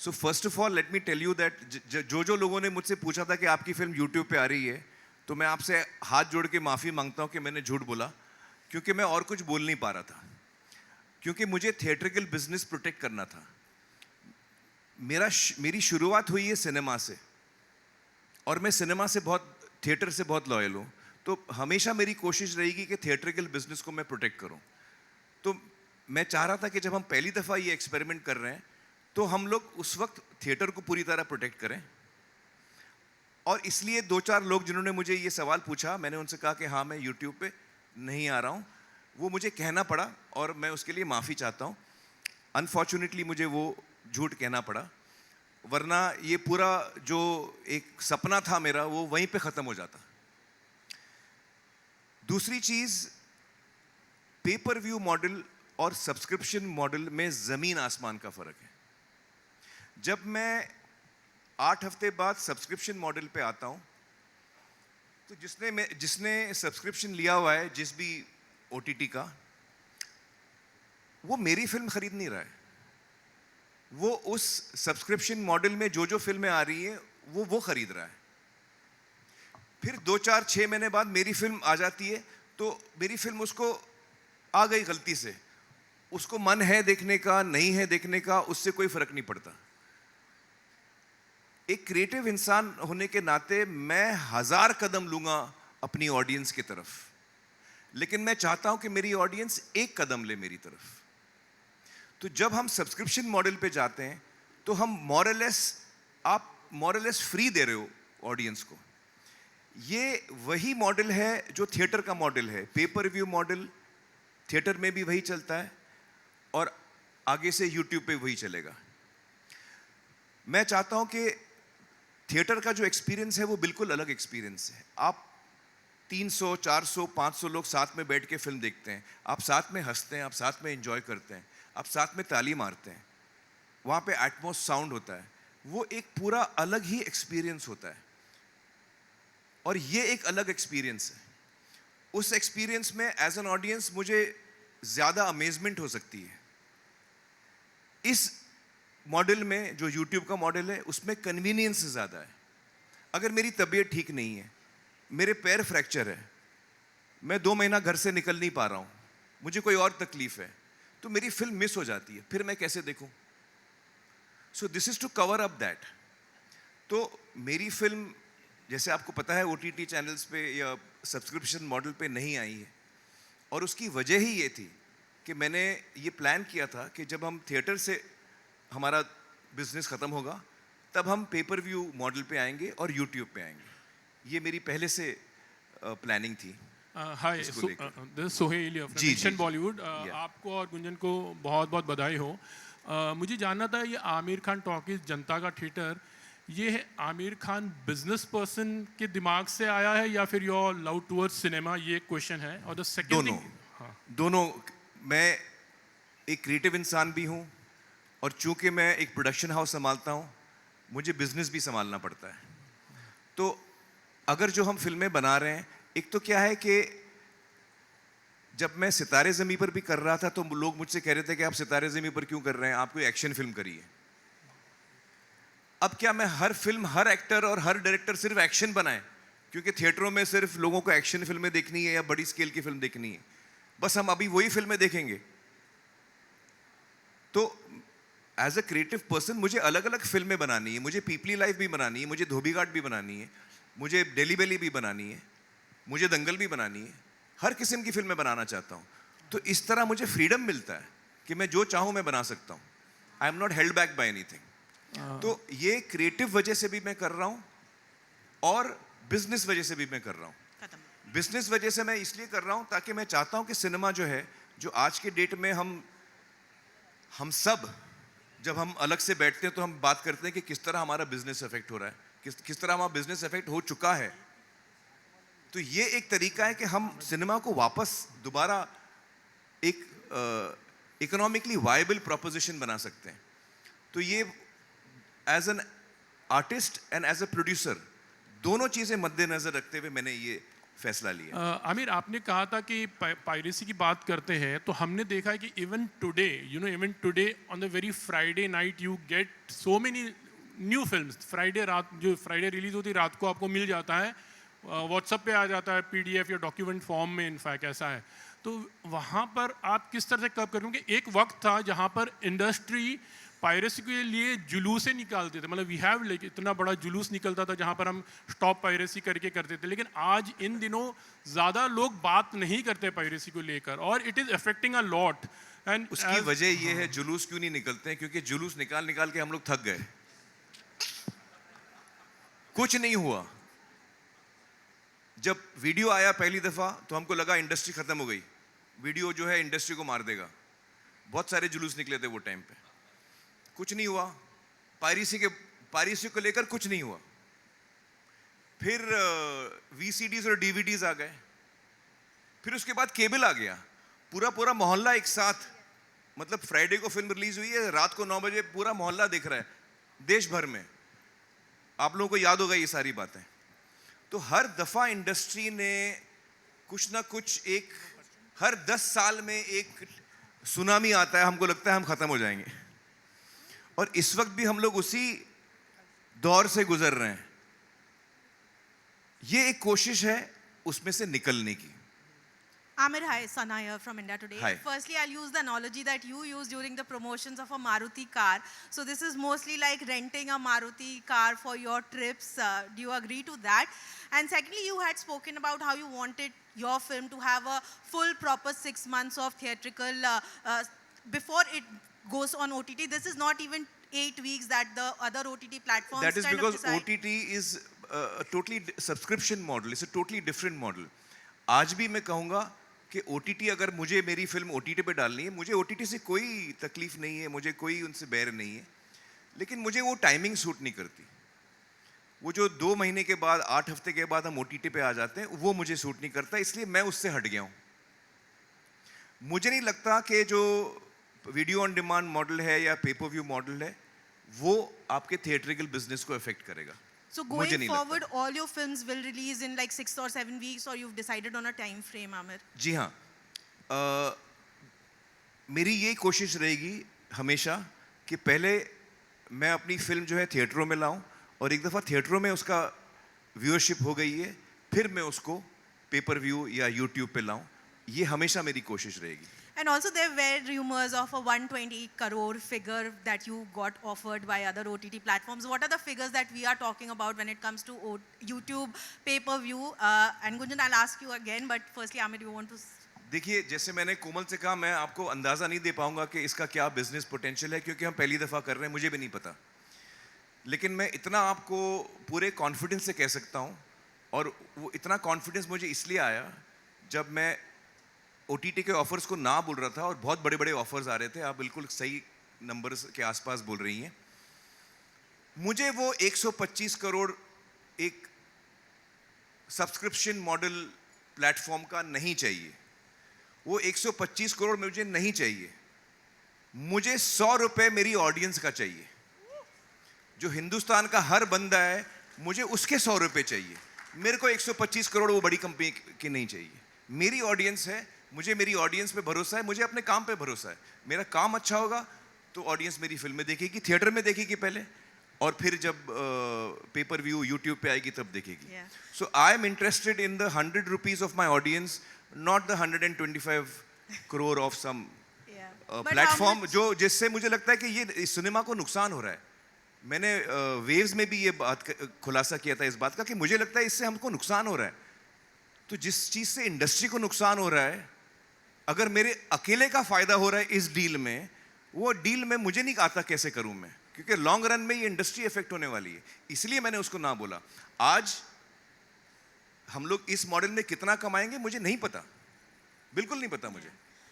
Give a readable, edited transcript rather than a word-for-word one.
So first of all let me tell you that जो लोगों ने मुझसे पूछा था कि आपकी फिल्म यूट्यूब पे आ रही है, तो मैं आपसे हाथ जोड़ के माफ़ी मांगता हूँ कि मैंने झूठ बोला, क्योंकि मैं और कुछ बोल नहीं पा रहा था, क्योंकि मुझे थिएट्रिकल बिजनेस प्रोटेक्ट करना था। मेरी शुरुआत हुई है सिनेमा से, और मैं सिनेमा से थिएटर से बहुत लॉयल हूँ। तो हमेशा मेरी कोशिश रहेगी कि थिएट्रिकल बिजनेस को मैं प्रोटेक्ट करूँ। तो मैं चाह रहा था कि जब हम पहली दफ़ा ये एक्सपेरिमेंट कर रहे हैं, तो हम लोग उस वक्त थिएटर को पूरी तरह प्रोटेक्ट करें। और इसलिए 2-4 लोग जिन्होंने मुझे ये सवाल पूछा, मैंने उनसे कहा कि हाँ, मैं यूट्यूब पे नहीं आ रहा हूँ। वो मुझे कहना पड़ा और मैं उसके लिए माफ़ी चाहता हूँ। अनफॉर्चुनेटली मुझे वो झूठ कहना पड़ा, वरना ये पूरा जो एक सपना था मेरा, वो वहीं पे ख़त्म हो जाता। दूसरी चीज़, पेपर व्यू मॉडल और सब्सक्रिप्शन मॉडल में ज़मीन आसमान का फ़र्क है। जब मैं 8 हफ्ते बाद सब्सक्रिप्शन मॉडल पे आता हूँ, तो जिसने सब्सक्रिप्शन लिया हुआ है जिस भी OTT का, वो मेरी फिल्म खरीद नहीं रहा है। वो उस सब्सक्रिप्शन मॉडल में जो फिल्में आ रही है वो खरीद रहा है। फिर 2-4-6 महीने बाद मेरी फिल्म आ जाती है, तो मेरी फिल्म उसको आ गई गलती से, उसको मन है देखने का, नहीं है देखने का, उससे कोई फर्क नहीं पड़ता। एक क्रिएटिव इंसान होने के नाते मैं 1000 कदम लूंगा अपनी ऑडियंस की तरफ, लेकिन मैं चाहता हूं कि मेरी ऑडियंस 1 कदम ले मेरी तरफ। तो जब हम सब्सक्रिप्शन मॉडल पे जाते हैं, तो हम आप मोरलेस फ्री दे रहे हो ऑडियंस को। ये वही मॉडल है जो थिएटर का मॉडल है। पेपर व्यू मॉडल थिएटर में भी वही चलता है, और आगे से यूट्यूब पे वही चलेगा। मैं चाहता हूं कि थिएटर का जो एक्सपीरियंस है वो बिल्कुल अलग एक्सपीरियंस है। आप 300, 400, 500 लोग साथ में बैठ के फिल्म देखते हैं, आप साथ में हंसते हैं, आप साथ में एंजॉय करते हैं, आप साथ में ताली मारते हैं, वहाँ पे एटमॉस साउंड होता है। वो एक पूरा अलग ही एक्सपीरियंस होता है, और ये एक अलग एक्सपीरियंस है। उस एक्सपीरियंस में एज एन ऑडियंस मुझे ज़्यादा अमेजमेंट हो सकती है। इस मॉडल में, जो यूट्यूब का मॉडल है, उसमें कन्वीनियंस ज़्यादा है। अगर मेरी तबीयत ठीक नहीं है, मेरे पैर फ्रैक्चर है, मैं 2 महीना घर से निकल नहीं पा रहा हूँ, मुझे कोई और तकलीफ है, तो मेरी फिल्म मिस हो जाती है, फिर मैं कैसे देखूँ? So this is to cover up that. तो मेरी फिल्म, जैसे आपको पता है, OTT चैनल्स पे या सब्सक्रिप्शन मॉडल पे नहीं आई है, और उसकी वजह ही ये थी कि मैंने ये प्लान किया था कि जब हम थिएटर से हमारा बिजनेस ख़त्म होगा, तब हम पेपर व्यू मॉडल पे आएंगे और यूट्यूब पे आएंगे। ये मेरी पहले से प्लानिंग थी। हाय, इसको लेकर। दिस सोहेल ऑफ जी, जी, नेशन जी। बॉलीवुड। या आपको और गुंजन को बहुत बहुत बधाई हो। मुझे जानना था, ये आमिर खान टॉकीज जनता का थिएटर, ये है आमिर खान बिजनेस पर्सन के दिमाग से आया है या फिर योर लव टूवर्ड्स सिनेमा? ये क्वेश्चन है। और द सेकंड दोनों थिंग, हाँ, दोनों। मैं एक क्रिएटिव इंसान भी हूँ, और चूंकि मैं एक प्रोडक्शन हाउस संभालता हूँ, मुझे बिजनेस भी संभालना पड़ता है। तो अगर जो हम फिल्में बना रहे हैं, एक तो क्या है कि जब मैं सितारे ज़मीं पर भी कर रहा था, तो लोग मुझसे कह रहे थे कि आप सितारे ज़मीं पर क्यों कर रहे हैं, आप कोई एक्शन फिल्म करिए। अब क्या मैं हर फिल्म, हर एक्टर और हर डायरेक्टर सिर्फ एक्शन बनाए, क्योंकि थिएटरों में सिर्फ लोगों को एक्शन फिल्में देखनी है या बड़ी स्केल की फिल्म देखनी है, बस हम अभी वही फिल्में देखेंगे? तो एज अ क्रिएटिव पर्सन मुझे अलग अलग फिल्में बनानी है। मुझे पीपली लाइफ भी बनानी है, मुझे धोबी घाट भी बनानी है, मुझे डेली बेली भी बनानी है, मुझे दंगल भी बनानी है। हर किस्म की फिल्में बनाना चाहता हूँ। तो इस तरह मुझे फ्रीडम मिलता है कि मैं जो चाहूँ मैं बना सकता हूँ। I am not held back by anything. तो ये क्रिएटिव वजह से भी मैं कर रहा हूँ, और बिजनेस वजह से भी मैं कर रहा हूँ। बिजनेस वजह से मैं इसलिए कर रहा हूँ ताकि मैं चाहता हूँ कि सिनेमा जो है, जो आज के डेट में हम सब जब हम अलग से बैठते हैं, तो हम बात करते हैं कि किस तरह हमारा बिजनेस इफेक्ट हो रहा है, किस तरह हमारा बिजनेस इफेक्ट हो चुका है। तो ये एक तरीका है कि हम सिनेमा को वापस दोबारा एक इकोनॉमिकली वायबल प्रोपोजिशन बना सकते हैं। तो ये as an artist and as a producer, दोनों चीज़ें मद्देनजर रखते हुए मैंने ये फैसला लिया। आमिर, आपने कहा था कि पायरेसी की बात करते हैं, तो हमने देखा है कि even today, even today on the very Friday night you get so many new films. Friday रात, जो फ्राइडे रिलीज होती है रात को आपको मिल जाता है, व्हाट्सएप पे आ जाता है पीडीएफ या डॉक्यूमेंट फॉर्म में, इनफैक्ट ऐसा है। तो वहाँ पर आप किस तरह से कब करें? क्योंकि एक वक्त था जहाँ पर इंडस्ट्री पायरेसी के लिए जुलूस निकालते थे, मतलब वी हैव लाइक इतना बड़ा जुलूस निकलता था जहाँ पर हम स्टॉप पायरेसी करके करते थे। लेकिन आज इन दिनों ज़्यादा लोग बात नहीं करते पायरेसी को लेकर, और it is affecting a lot. And उसकी वजह ये है, जुलूस क्यों नहीं निकलते हैं? क्योंकि जुलूस निकाल निकाल के हम लोग थक गए, कुछ नहीं हुआ। जब वीडियो आया पहली दफा तो हमको लगा इंडस्ट्री खत्म हो गई, वीडियो जो है इंडस्ट्री को मार देगा। बहुत सारे जुलूस निकले थे वो टाइम पे, कुछ नहीं हुआ। पायरेसी को लेकर कुछ नहीं हुआ। फिर वीसीडीज और डीवीडीज आ गए, फिर उसके बाद केबल आ गया। पूरा पूरा मोहल्ला एक साथ, मतलब फ्राइडे को फिल्म रिलीज हुई है, रात को 9 बजे पूरा मोहल्ला देख रहा है देश भर में। आप लोगों को याद होगा ये सारी बातें। तो हर दफा इंडस्ट्री ने कुछ ना कुछ, एक हर 10 साल में एक सुनामी आता है, हमको लगता है हम खत्म हो जाएंगे। और इस वक्त भी हम लोग उसी दौर से गुजर रहे हैं। ये एक कोशिश है उसमें से निकलने की। Amir, hi, Sana here from India Today. Hi. Firstly, I'll use the analogy that you used during the promotions of a Maruti car. So this is mostly like renting a Maruti car for your trips. Do you agree to that? And secondly, you had spoken about how you wanted your film to have a full proper 6 months of theatrical before it goes on OTT. This is not even 8 weeks that the other OTT platforms That is kind because of decide. OTT is a totally subscription model. It's a totally different model. आज भी मैं कहूँगा कि OTT, अगर मुझे मेरी film OTT पे डालनी है, मुझे OTT से कोई तकलीफ नहीं है, मुझे कोई उनसे बैर नहीं है। लेकिन मुझे वो टाइमिंग सूट नहीं करती। वो जो 2 महीने के बाद, 8 हफ्ते के बाद हम OTT पे आ जाते हैं, वो मुझे सूट नहीं करता, इसलिए मैं उससे हट गया हूँ। मुझे नहीं लगता कि जो वीडियो ऑन डिमांड मॉडल है या पे पर व्यू मॉडल है, वो आपके थिएट्रिकल बिजनेस को अफेक्ट करेगा। So मुझे going नहीं forward, लगता। all your films will release in like 6 or 7 weeks, or you've decided on a time frame, Amir? जी हाँ, मेरी यही कोशिश रहेगी हमेशा कि पहले मैं अपनी फिल्म जो है थिएटरों में लाऊं, और एक दफ़ा थिएटरों में उसका व्यूअरशिप हो गई है, फिर मैं उसको पेपर व्यू या यूट्यूब पे लाऊं। ये हमेशा मेरी कोशिश रहेगी। And also there were rumors of a 120 crore figure that you got offered by other OTT platforms. What are the figures that we are talking about when it comes to YouTube pay-per-view? And Gunjan, I'll ask you again, but firstly, Amir, you want to... देखिए, जैसे मैंने कोमल से कहा, मैं आपको अंदाज़ा नहीं दे पाऊंगा कि इसका क्या बिजनेस पोटेंशियल है, क्योंकि हम पहली दफ़ा कर रहे हैं, मुझे भी नहीं पता। लेकिन मैं इतना आपको पूरे कॉन्फिडेंस से कह सकता हूँ, और वो इतना कॉन्फिडेंस मुझे इसलिए आया जब मैं OTT के ऑफर्स को ना बोल रहा था, और बहुत बड़े बड़े ऑफर्स आ रहे थे। आप बिल्कुल सही नंबर्स के आसपास बोल रही हैं। मुझे वो 125 करोड़ एक सब्सक्रिप्शन मॉडल प्लेटफॉर्म का नहीं चाहिए। वो 125 करोड़ मुझे नहीं चाहिए। मुझे 100 रुपए मेरी ऑडियंस का चाहिए। जो हिंदुस्तान का हर बंदा है, मुझे उसके 100 रुपए चाहिए। मेरे को 125 करोड़ वो बड़ी कंपनी की नहीं चाहिए। मेरी ऑडियंस है, मुझे मेरी ऑडियंस पे भरोसा है, मुझे अपने काम पे भरोसा है। मेरा काम अच्छा होगा तो ऑडियंस मेरी फिल्में देखेगी, थिएटर में देखेगी पहले, और फिर जब पेपर व्यू यूट्यूब पे आएगी तब देखेगी। So I am interested in the 100 rupees of my audience, not the 125 crore of some platform, जो जिससे मुझे लगता है कि ये सिनेमा को नुकसान हो रहा है। मैंने वेव्स में भी ये बात खुलासा किया था इस बात का कि मुझे लगता है इससे हमको नुकसान हो रहा है। तो जिस चीज़ से इंडस्ट्री को नुकसान हो रहा है, अगर मेरे अकेले का फायदा हो रहा है इस डील में, वो डील में मुझे नहीं आता कैसे करूं मैं, क्योंकि लॉन्ग रन में ये इंडस्ट्री इफेक्ट होने वाली है। इसलिए मैंने उसको ना बोला। आज हम लोग इस मॉडल में कितना कमाएंगे मुझे नहीं पता, बिल्कुल नहीं पता मुझे।